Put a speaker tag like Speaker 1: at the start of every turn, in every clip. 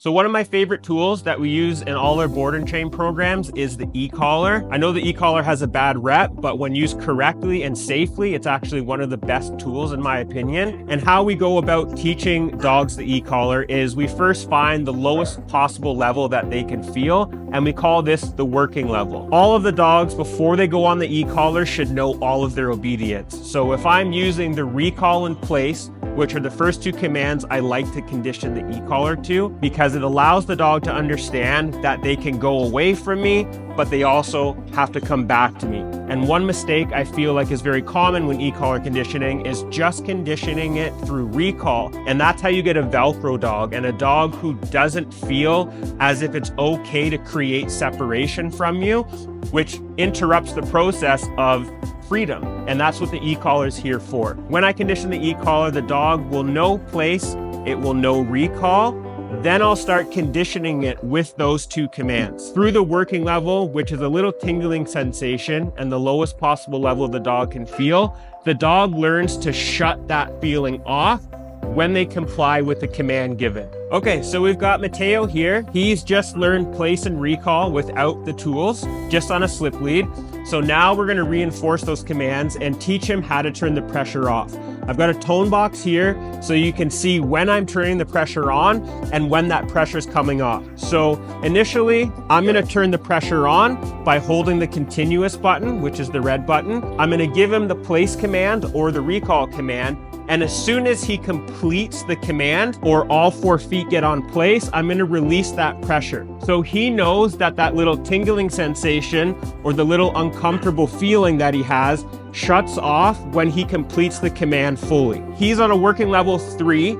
Speaker 1: So one of my favorite tools that we use in all our board and train programs is the e-collar. I know the e-collar has a bad rep, but when used correctly and safely, it's actually one of the best tools in my opinion. And how we go about teaching dogs the e-collar is we first find the lowest possible level that they can feel, and we call this the working level. All of the dogs before they go on the e-collar should know all of their obedience. So if I'm using the recall in place, which are the first two commands I like to condition the e-collar to, because it allows the dog to understand that they can go away from me, but they also have to come back to me. And one mistake I feel like is very common when e-collar conditioning is just conditioning it through recall. And that's how you get a Velcro dog, and a dog who doesn't feel as if it's okay to create separation from you, which interrupts the process of freedom. And that's what the e-collar is here for. When I condition the e-collar, the dog will know place, it will know recall. Then I'll start conditioning it with those two commands. Through the working level, which is a little tingling sensation and the lowest possible level the dog can feel, the dog learns to shut that feeling off when they comply with the command given. Okay, so we've got Mateo here. He's just learned place and recall without the tools, just on a slip lead. So now we're gonna reinforce those commands and teach him how to turn the pressure off. I've got a tone box here so you can see when I'm turning the pressure on and when that pressure is coming off. So initially, I'm gonna turn the pressure on by holding the continuous button, which is the red button. I'm gonna give him the place command or the recall command. And as soon as he completes the command or all 4 feet get on place, I'm gonna release that pressure. So he knows that that little tingling sensation or the little uncomfortable feeling that he has shuts off when he completes the command fully. He's on a working level 3.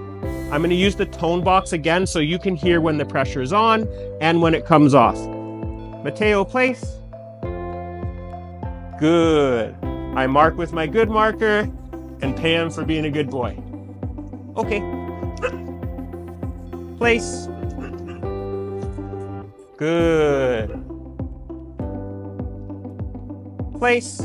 Speaker 1: I'm gonna use the tone box again so you can hear when the pressure is on and when it comes off. Mateo, place. Good. I mark with my good marker and pay him for being a good boy. Okay. Place. Good. Place.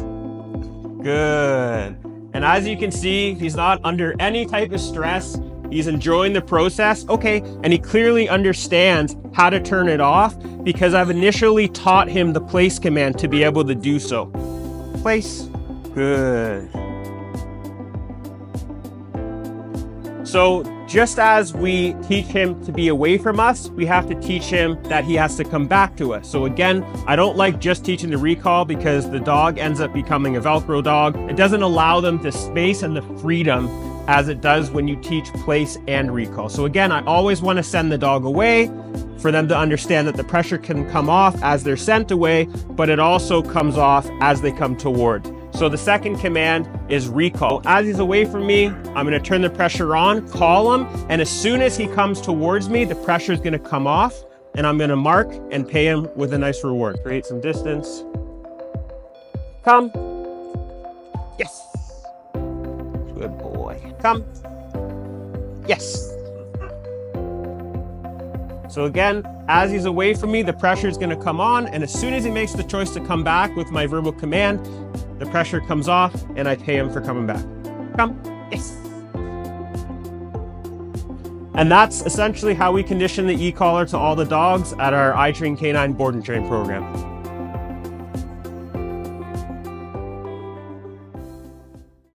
Speaker 1: Good. And as you can see, he's not under any type of stress. He's enjoying the process. Okay. And he clearly understands how to turn it off because I've initially taught him the place command to be able to do so. Place. Good. So just as we teach him to be away from us, we have to teach him that he has to come back to us. So again, I don't like just teaching the recall because the dog ends up becoming a Velcro dog. It doesn't allow them the space and the freedom as it does when you teach place and recall. So again, I always want to send the dog away for them to understand that the pressure can come off as they're sent away, but it also comes off as they come toward. So the second command is recall. As he's away from me, I'm gonna turn the pressure on, call him, and as soon as he comes towards me, the pressure is gonna come off, and I'm gonna mark and pay him with a nice reward. Create some distance. Come. Yes. Good boy. Come. Yes. So again, as he's away from me, the pressure is gonna come on, and as soon as he makes the choice to come back with my verbal command, the pressure comes off and I pay him for coming back. Come. Yes. And that's essentially how we condition the e-collar to all the dogs at our iTrain K9 board and train program.